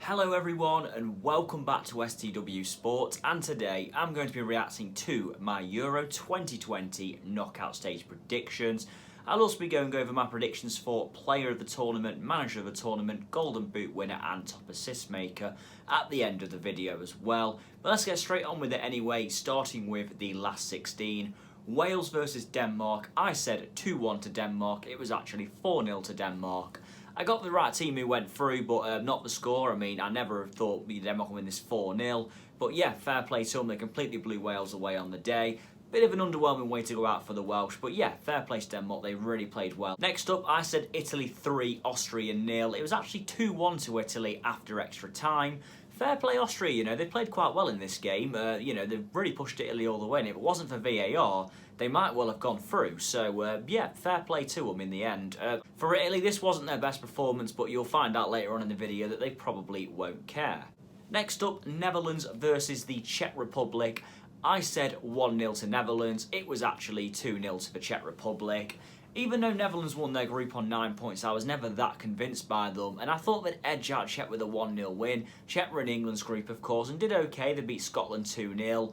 Hello everyone and welcome back to STW Sports, and today I'm going to be reacting to my Euro 2020 knockout stage predictions. I'll also be going over my predictions for player of the tournament, manager of the tournament, golden boot winner and top assist maker at the end of the video as well. But let's get straight on with it anyway, starting with the last 16. Wales versus Denmark. I said 2-1 to Denmark. It was actually 4-0 to Denmark. I got the right team who went through, but not the score. I mean, I never thought Denmark would win this 4-0. But yeah, fair play to them. They completely blew Wales away on the day. Bit of an underwhelming way to go out for the Welsh, but yeah, fair play to Denmark. They really played well. Next up, I said Italy 3, Austria 0. It was actually 2-1 to Italy after extra time. Fair play Austria, they played quite well in this game. They really pushed Italy all the way, and if it wasn't for VAR, they might well have gone through. So, yeah, fair play to them in the end. For Italy, this wasn't their best performance, but you'll find out later on in the video that they probably won't care. Next up, Netherlands versus the Czech Republic. I said 1-0 to Netherlands. It was actually 2-0 to the Czech Republic. Even though Netherlands won their group on 9 points, I was never that convinced by them, and I thought they'd edge out Czech with a 1-0 win. Czech were in England's group, of course, and did okay. They beat Scotland 2-0,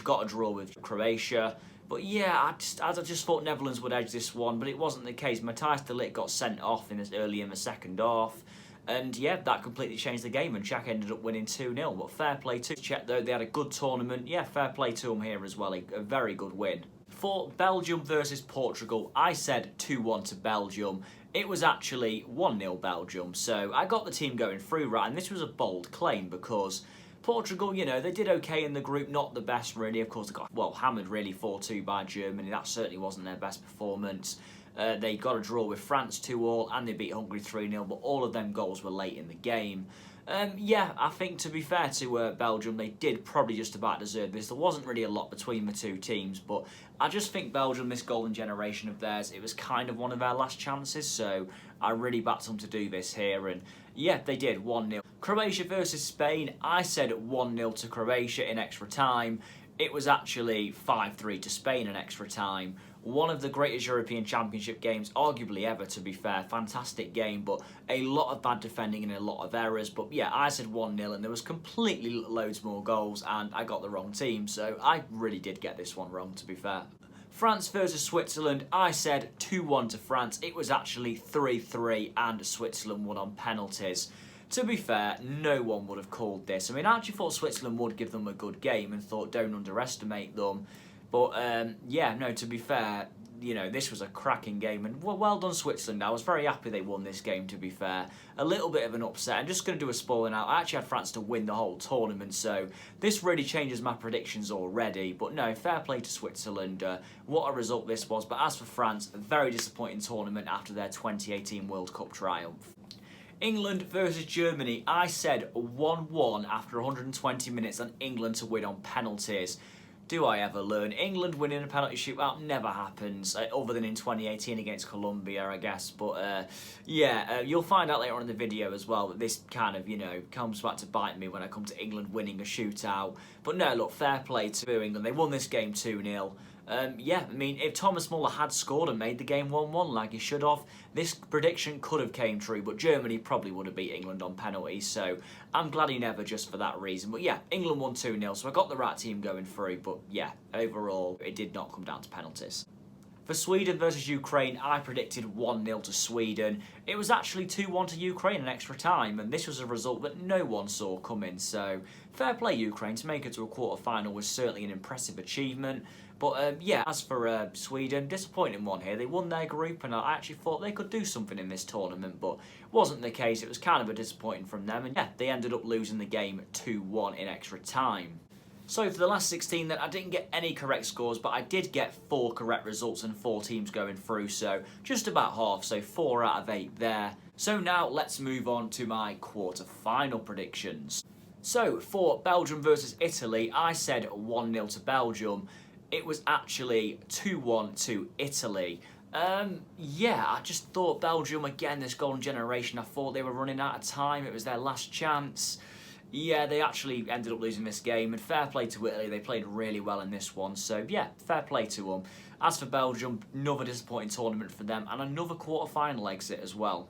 got a draw with Croatia. But yeah, I just thought Netherlands would edge this one, but it wasn't the case. Matthijs de Ligt got sent off early in the second half. And yeah, that completely changed the game, and Czech ended up winning 2-0. But fair play to Czech, though. They had a good tournament. Yeah, fair play to them here as well. A very good win. For Belgium versus Portugal, I said 2-1 to Belgium. It was actually 1-0 Belgium. So I got the team going through right, and this was a bold claim because Portugal, they did okay in the group, not the best really. Of course, they got, hammered really 4-2 by Germany. That certainly wasn't their best performance. They got a draw with France 2-2, and they beat Hungary 3-0, but all of them goals were late in the game. Yeah, I think to be fair to Belgium, they did probably just about deserve this. There wasn't really a lot between the two teams, but I just think Belgium, this golden generation of theirs, it was kind of one of their last chances, so I really backed them to do this here, and yeah, they did, 1-0. Croatia versus Spain, I said 1-0 to Croatia in extra time. It was actually 5-3 to Spain in extra time. One of the greatest European Championship games, arguably ever, to be fair. Fantastic game, but a lot of bad defending and a lot of errors. But yeah, I said 1-0, and there was completely loads more goals, and I got the wrong team. So I really did get this one wrong, to be fair. France versus Switzerland, I said 2-1 to France. It was actually 3-3, and Switzerland won on penalties. To be fair, no one would have called this. I mean, I actually thought Switzerland would give them a good game and thought don't underestimate them. But, yeah, no, to be fair, this was a cracking game. And well done, Switzerland. I was very happy they won this game, to be fair. A little bit of an upset. I'm just going to do a spoiler now. I actually had France to win the whole tournament, so this really changes my predictions already. But no, fair play to Switzerland. What a result this was. But as for France, a very disappointing tournament after their 2018 World Cup triumph. England versus Germany. I said 1-1 after 120 minutes and England to win on penalties. Do I ever learn? England winning a penalty shootout never happens, other than in 2018 against Colombia, I guess. But yeah, you'll find out later on in the video as well that this kind of, comes back to bite me when I come to England winning a shootout. But no, look, fair play to England. They won this game 2-0. Yeah, I mean, if Thomas Muller had scored and made the game 1-1 like he should have, this prediction could have came true, but Germany probably would have beat England on penalties, so I'm glad he never just for that reason. But yeah, England won 2-0, so I got the right team going through, but yeah, overall, it did not come down to penalties. For Sweden versus Ukraine, I predicted 1-0 to Sweden. It was actually 2-1 to Ukraine in extra time, and this was a result that no one saw coming. So, fair play Ukraine. To make it to a quarter-final was certainly an impressive achievement. But yeah, as for Sweden, disappointing one here. They won their group, and I actually thought they could do something in this tournament, but wasn't the case. It was kind of a disappointing from them, and yeah, they ended up losing the game 2-1 in extra time. So for the last 16 then, I didn't get any correct scores, but I did get 4 correct results and 4 teams going through, so just about half, so 4 out of 8 there. So now let's move on to my quarter-final predictions. So for Belgium versus Italy, I said 1-0 to Belgium. It was actually 2-1 to Italy. Yeah, I just thought Belgium, again, this golden generation, I thought they were running out of time. It was their last chance. Yeah, they actually ended up losing this game, and fair play to Italy. They played really well in this one, so yeah, fair play to them. As for Belgium, another disappointing tournament for them, and another quarter-final exit as well.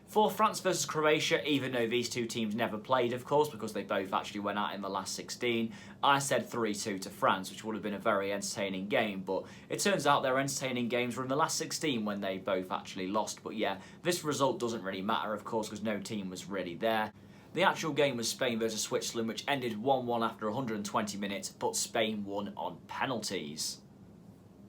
For France versus Croatia, even though these two teams never played, of course, because they both actually went out in the last 16, I said 3-2 to France, which would have been a very entertaining game. But it turns out their entertaining games were in the last 16 when they both actually lost. But yeah, this result doesn't really matter, of course, because no team was really there. The actual game was Spain versus Switzerland, which ended 1-1 after 120 minutes, but Spain won on penalties.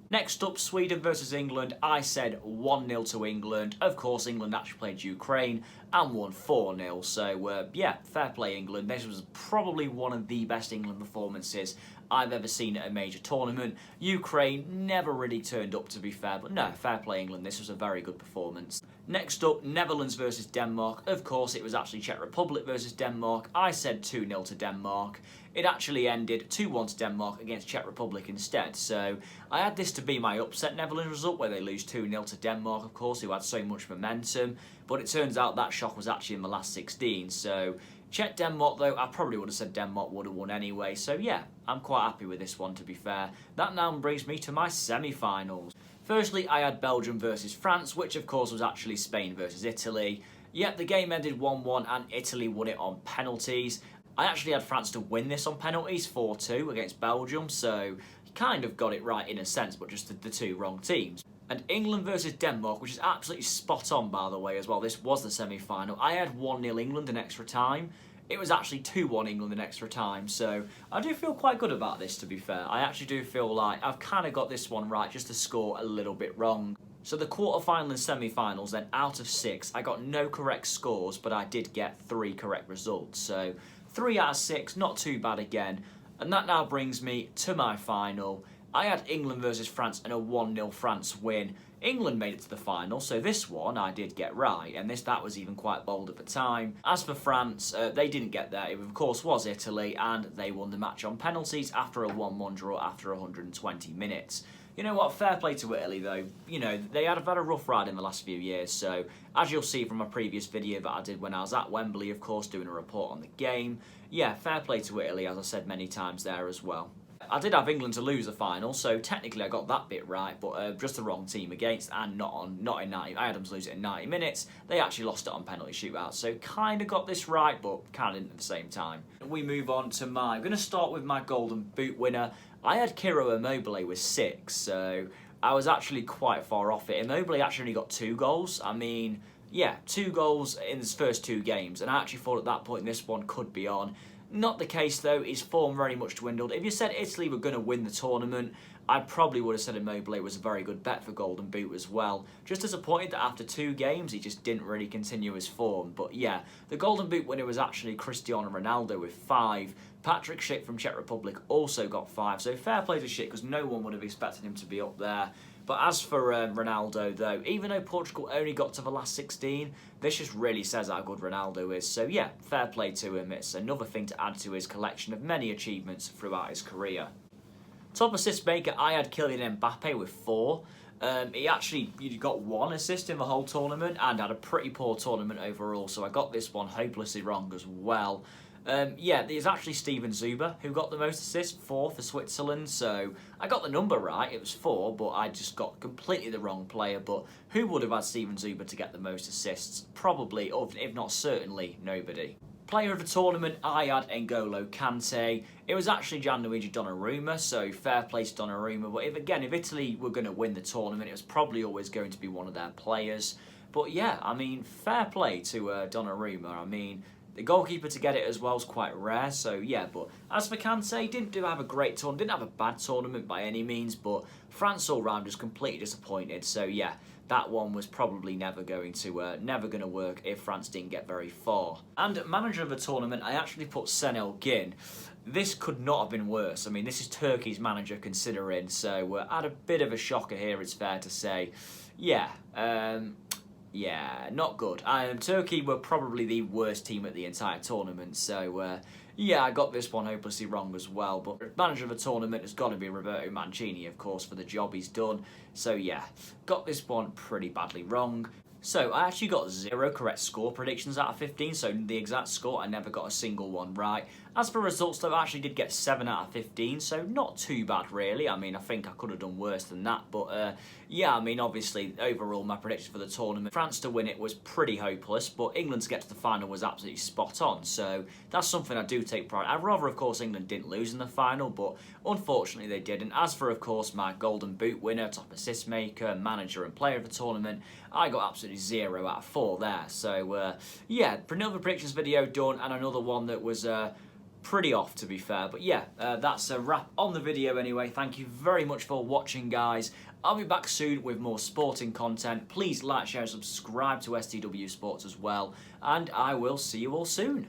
Next up, Sweden versus England. I said 1-0 to England. Of course, England actually played Ukraine and won 4-0. So, yeah, fair play, England. This was probably one of the best England performances I've ever seen at a major tournament. Ukraine never really turned up, to be fair. But no, fair play, England. This was a very good performance. Next up, Netherlands versus Denmark. Of course, it was actually Czech Republic versus Denmark. I said 2-0 to Denmark. It actually ended 2-1 to Denmark against Czech Republic instead. So I had this to be my upset Netherlands result, where they lose 2-0 to Denmark, of course, who had so much momentum. But it turns out that shock was actually in the last 16. So Czech Denmark, though, I probably would have said Denmark would have won anyway. So yeah, I'm quite happy with this one, to be fair. That now brings me to my semi-finals. Firstly, I had Belgium versus France, which of course was actually Spain versus Italy. Yep, the game ended 1-1 and Italy won it on penalties. I actually had France to win this on penalties, 4-2 against Belgium, so he kind of got it right in a sense, but just the two wrong teams. And England versus Denmark, which is absolutely spot on, by the way, as well. This was the semi-final. I had 1-0 England in extra time. It was actually 2-1 England in extra time, so I do feel quite good about this, to be fair. I actually do feel like I've kind of got this one right, just to score a little bit wrong. So the quarterfinal and semi-finals, then out of 6, I got no correct scores, but I did get 3 correct results. So 3 out of 6, not too bad again. And that now brings me to my final. I had England versus France and a 1-0 France win. England made it to the final, so this one I did get right, and that was even quite bold at the time. As for France, they didn't get there. It of course was Italy, and they won the match on penalties after a 1-1 draw after 120 minutes. You know what, fair play to Italy though. You know, they have had a rough ride in the last few years, so as you'll see from a previous video that I did when I was at Wembley, of course, doing a report on the game, yeah, fair play to Italy, as I said many times there as well. I did have England to lose the final, so technically I got that bit right, but just the wrong team against, and not in 90. I had them to lose it in 90 minutes. They actually lost it on penalty shootout, so kind of got this right, but kind of didn't at the same time. We move on to I'm going to start with my Golden Boot winner. I had Ciro Immobile with 6, so I was actually quite far off it. Immobile actually only got 2 goals. I mean, yeah, 2 goals in his first 2 games, and I actually thought at that point this one could be on. Not the case though, his form very much dwindled. If you said Italy were going to win the tournament, I probably would have said Immobile was a very good bet for Golden Boot as well. Just disappointed that after 2 games he just didn't really continue his form. But yeah, the Golden Boot winner was actually Cristiano Ronaldo with 5. Patrick Schick from Czech Republic also got 5. So fair play to Schick, because no one would have expected him to be up there. But as for Ronaldo, though, even though Portugal only got to the last 16, this just really says how good Ronaldo is. So yeah, fair play to him. It's another thing to add to his collection of many achievements throughout his career. Top assist maker, I had Kylian Mbappe with 4. He actually got 1 assist in the whole tournament and had a pretty poor tournament overall, so I got this one hopelessly wrong as well. Yeah, there's actually Steven Zuber who got the most assists, 4 for Switzerland, so I got the number right, it was 4, but I just got completely the wrong player. But who would have had Steven Zuber to get the most assists? Probably, or if not certainly, nobody. Player of the tournament, I had N'Golo Kante. It was actually Gianluigi Donnarumma, so fair play to Donnarumma. But if Italy were going to win the tournament, it was probably always going to be one of their players. But yeah, I mean, fair play to Donnarumma. I mean, the goalkeeper to get it as well is quite rare, so yeah. But as for Kante, didn't have a great tournament, didn't have a bad tournament by any means, but France all round was completely disappointed. So yeah, that one was probably never going to work if France didn't get very far. And manager of the tournament, I actually put Şenol Gün. This could not have been worse. I mean, this is Turkey's manager considering, so I had a bit of a shocker here, it's fair to say. Yeah, yeah, not good. Turkey were probably the worst team at the entire tournament, so yeah, I got this one hopelessly wrong as well. But manager of the tournament has got to be Roberto Mancini, of course, for the job he's done. So yeah, got this one pretty badly wrong. So I actually got 0 correct score predictions out of 15, so the exact score, I never got a single one right. As for results though, I actually did get 7 out of 15, so not too bad really. I mean, I think I could have done worse than that, but yeah, I mean, obviously, overall, my prediction for the tournament, France to win it was pretty hopeless, but England to get to the final was absolutely spot on, so that's something I do take pride. I'd rather, of course, England didn't lose in the final, but unfortunately they didn't. As for, of course, my Golden Boot winner, top assist maker, manager and player of the tournament, I got absolutely 0 out of 4 there. So, yeah, another predictions video done, and another one that was pretty off, to be fair. But yeah, that's a wrap on the video anyway. Thank you very much for watching, guys. I'll be back soon with more sporting content. Please like, share, and subscribe to STW Sports as well. And I will see you all soon.